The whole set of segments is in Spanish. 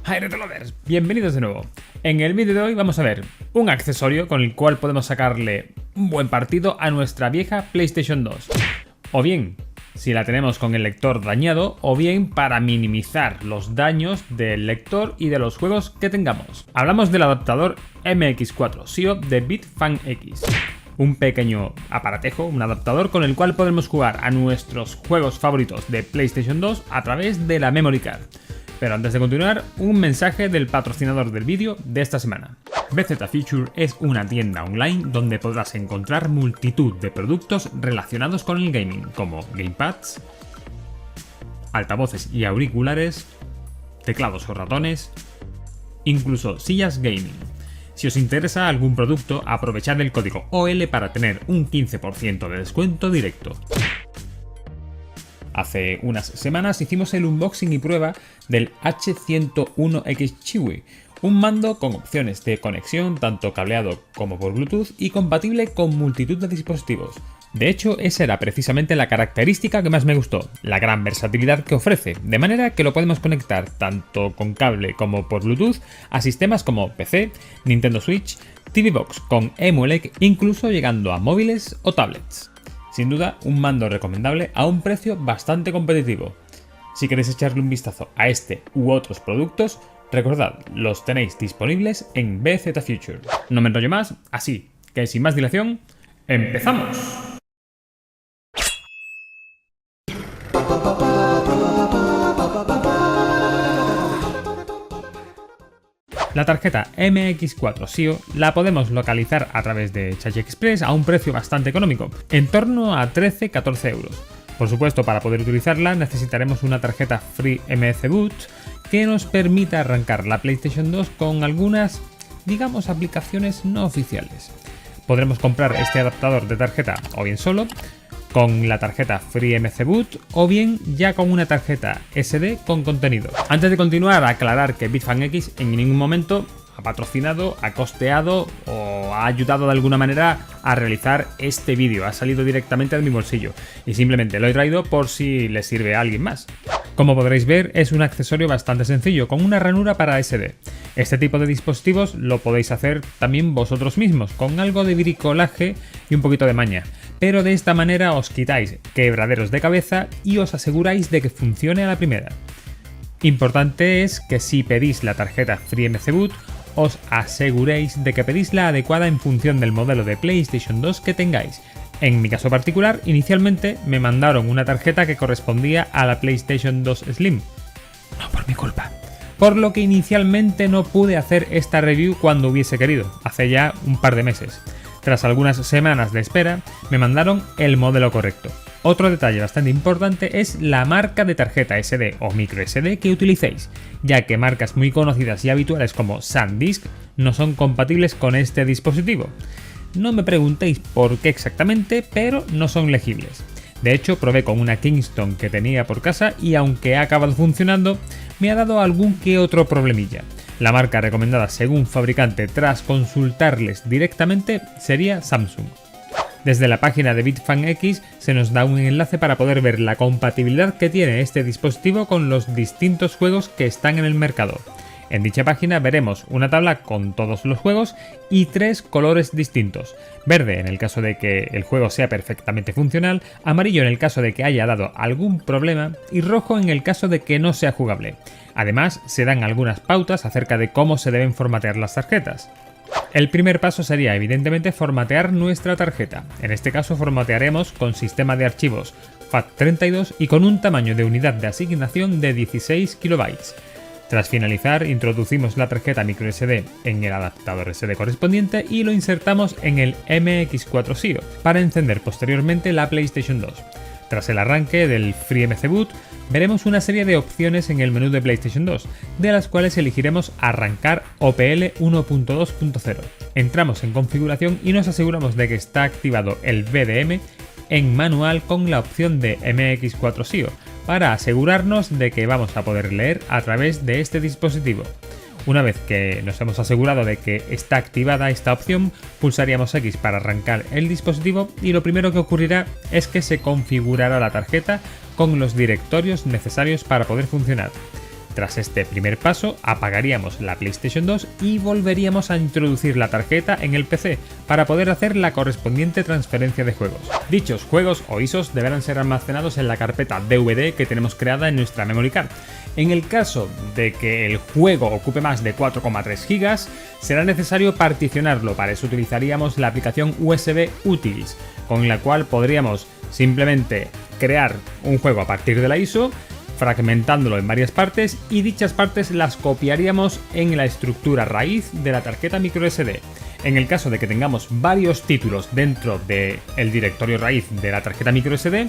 Hi Retrolovers, bienvenidos de nuevo. En el vídeo de hoy vamos a ver un accesorio con el cual podemos sacarle un buen partido a nuestra vieja PlayStation 2. O bien, si la tenemos con el lector dañado, o bien para minimizar los daños del lector y de los juegos que tengamos. Hablamos del adaptador MX4 SIO de BitFunX. Un pequeño aparatejo, un adaptador con el cual podemos jugar a nuestros juegos favoritos de PlayStation 2 a través de la memory card. Pero antes de continuar, un mensaje del patrocinador del vídeo de esta semana. BZ Future es una tienda online donde podrás encontrar multitud de productos relacionados con el gaming, como gamepads, altavoces y auriculares, teclados o ratones, incluso sillas gaming. Si os interesa algún producto, aprovechad el código OL para tener un 15% de descuento directo. Hace unas semanas hicimos el unboxing y prueba del H101X Chiwi, un mando con opciones de conexión tanto cableado como por Bluetooth y compatible con multitud de dispositivos. De hecho, esa era precisamente la característica que más me gustó, la gran versatilidad que ofrece, de manera que lo podemos conectar tanto con cable como por Bluetooth a sistemas como PC, Nintendo Switch, TV Box con Emuelec, incluso llegando a móviles o tablets. Sin duda, un mando recomendable a un precio bastante competitivo. Si queréis echarle un vistazo a este u otros productos, recordad, los tenéis disponibles en BZ Future. No me enrollo más, así que sin más dilación, ¡empezamos! La tarjeta MX4 SIO la podemos localizar a través de Chachi Express a un precio bastante económico, en torno a 13-14 euros. Por supuesto, para poder utilizarla necesitaremos una tarjeta FreeMC Boot que nos permita arrancar la PlayStation 2 con algunas, digamos, aplicaciones no oficiales. Podremos comprar este adaptador de tarjeta o bien solo, con la tarjeta FreeMC Boot o bien ya con una tarjeta SD con contenido. Antes de continuar, aclarar que BitFunX en ningún momento ha patrocinado, ha costeado o ha ayudado de alguna manera a realizar este vídeo. Ha salido directamente de mi bolsillo y simplemente lo he traído por si le sirve a alguien más. Como podréis ver, es un accesorio bastante sencillo, con una ranura para SD. Este tipo de dispositivos lo podéis hacer también vosotros mismos, con algo de bricolaje y un poquito de maña. Pero de esta manera os quitáis quebraderos de cabeza y os aseguráis de que funcione a la primera. Importante es que si pedís la tarjeta FreeMC Boot, os aseguréis de que pedís la adecuada en función del modelo de PlayStation 2 que tengáis. En mi caso particular, inicialmente me mandaron una tarjeta que correspondía a la PlayStation 2 Slim. No por mi culpa. Por lo que inicialmente no pude hacer esta review cuando hubiese querido, hace ya un par de meses. Tras algunas semanas de espera, me mandaron el modelo correcto. Otro detalle bastante importante es la marca de tarjeta SD o microSD que utilicéis, ya que marcas muy conocidas y habituales como SanDisk no son compatibles con este dispositivo. No me preguntéis por qué exactamente, pero no son legibles. De hecho, probé con una Kingston que tenía por casa y aunque ha acabado funcionando, me ha dado algún que otro problemilla. La marca recomendada según fabricante tras consultarles directamente sería Samsung. Desde la página de BitFunX se nos da un enlace para poder ver la compatibilidad que tiene este dispositivo con los distintos juegos que están en el mercado. En dicha página veremos una tabla con todos los juegos y 3 colores distintos. Verde en el caso de que el juego sea perfectamente funcional, amarillo en el caso de que haya dado algún problema y rojo en el caso de que no sea jugable. Además, se dan algunas pautas acerca de cómo se deben formatear las tarjetas. El primer paso sería evidentemente formatear nuestra tarjeta. En este caso formatearemos con sistema de archivos FAT32 y con un tamaño de unidad de asignación de 16 KB. Tras finalizar, introducimos la tarjeta microSD en el adaptador SD correspondiente y lo insertamos en el MX4 SIO para encender posteriormente la PlayStation 2. Tras el arranque del FreeMC Boot, veremos una serie de opciones en el menú de PlayStation 2, de las cuales elegiremos Arrancar OPL 1.2.0. Entramos en configuración y nos aseguramos de que está activado el VDM en manual con la opción de MX4 SIO, para asegurarnos de que vamos a poder leer a través de este dispositivo. Una vez que nos hemos asegurado de que está activada esta opción, pulsaríamos X para arrancar el dispositivo y lo primero que ocurrirá es que se configurará la tarjeta con los directorios necesarios para poder funcionar. Tras este primer paso, apagaríamos la PlayStation 2 y volveríamos a introducir la tarjeta en el PC para poder hacer la correspondiente transferencia de juegos. Dichos juegos o ISOs deberán ser almacenados en la carpeta DVD que tenemos creada en nuestra memory card. En el caso de que el juego ocupe más de 4,3 GB, será necesario particionarlo. Para eso utilizaríamos la aplicación USB Utils, con la cual podríamos simplemente crear un juego a partir de la ISO, fragmentándolo en varias partes, y dichas partes las copiaríamos en la estructura raíz de la tarjeta microSD. En el caso de que tengamos varios títulos dentro del directorio raíz de la tarjeta microSD,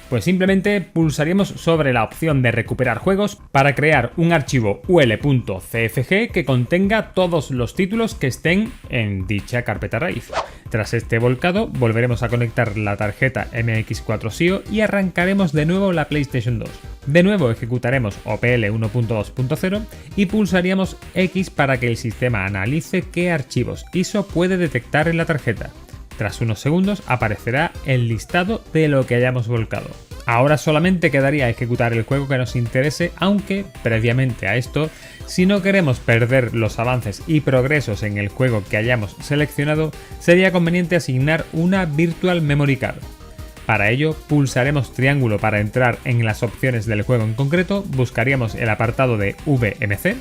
pues simplemente pulsaríamos sobre la opción de recuperar juegos para crear un archivo ul.cfg que contenga todos los títulos que estén en dicha carpeta raíz. Tras este volcado, volveremos a conectar la tarjeta MX4 SIO y arrancaremos de nuevo la PlayStation 2. De nuevo ejecutaremos OPL 1.2.0 y pulsaríamos X para que el sistema analice qué archivos ISO puede detectar en la tarjeta. Tras unos segundos aparecerá el listado de lo que hayamos volcado. Ahora solamente quedaría ejecutar el juego que nos interese, aunque previamente a esto, si no queremos perder los avances y progresos en el juego que hayamos seleccionado, sería conveniente asignar una Virtual Memory Card. Para ello, pulsaremos triángulo para entrar en las opciones del juego en concreto, buscaríamos el apartado de VMC,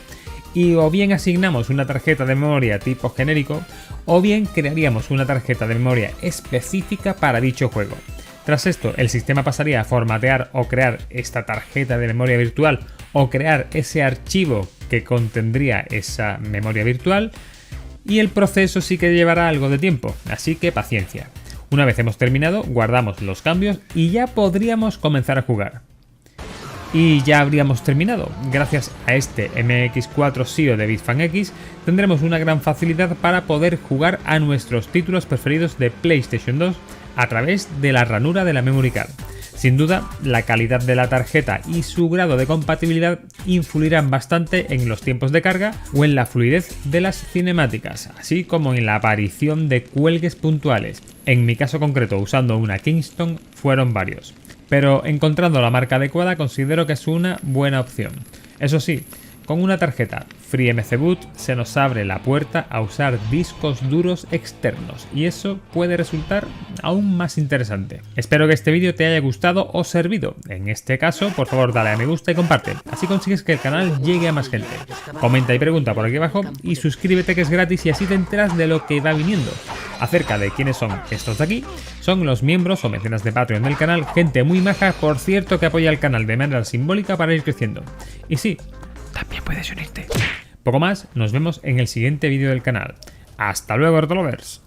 y o bien asignamos una tarjeta de memoria tipo genérico, o bien crearíamos una tarjeta de memoria específica para dicho juego. Tras esto, el sistema pasaría a formatear o crear esta tarjeta de memoria virtual o crear ese archivo que contendría esa memoria virtual, y el proceso sí que llevará algo de tiempo, así que paciencia. Una vez hemos terminado, guardamos los cambios y ya podríamos comenzar a jugar. Y ya habríamos terminado. Gracias a este MX4 SIO de BitFanX tendremos una gran facilidad para poder jugar a nuestros títulos preferidos de PlayStation 2 a través de la ranura de la memory card. Sin duda, la calidad de la tarjeta y su grado de compatibilidad influirán bastante en los tiempos de carga o en la fluidez de las cinemáticas, así como en la aparición de cuelgues puntuales. En mi caso concreto, usando una Kingston, fueron varios. Pero encontrando la marca adecuada considero que es una buena opción. Eso sí, con una tarjeta FreeMC Boot se nos abre la puerta a usar discos duros externos y eso puede resultar aún más interesante. Espero que este vídeo te haya gustado o servido. En este caso, por favor dale a me gusta y comparte, así consigues que el canal llegue a más gente. Comenta y pregunta por aquí abajo y suscríbete, que es gratis, y así te enteras de lo que va viniendo. Acerca de quiénes son estos de aquí, son los miembros o mecenas de Patreon del canal, gente muy maja, por cierto, que apoya al canal de manera simbólica para ir creciendo. Y sí, también puedes unirte. Poco más, nos vemos en el siguiente vídeo del canal. ¡Hasta luego, Hortolovers!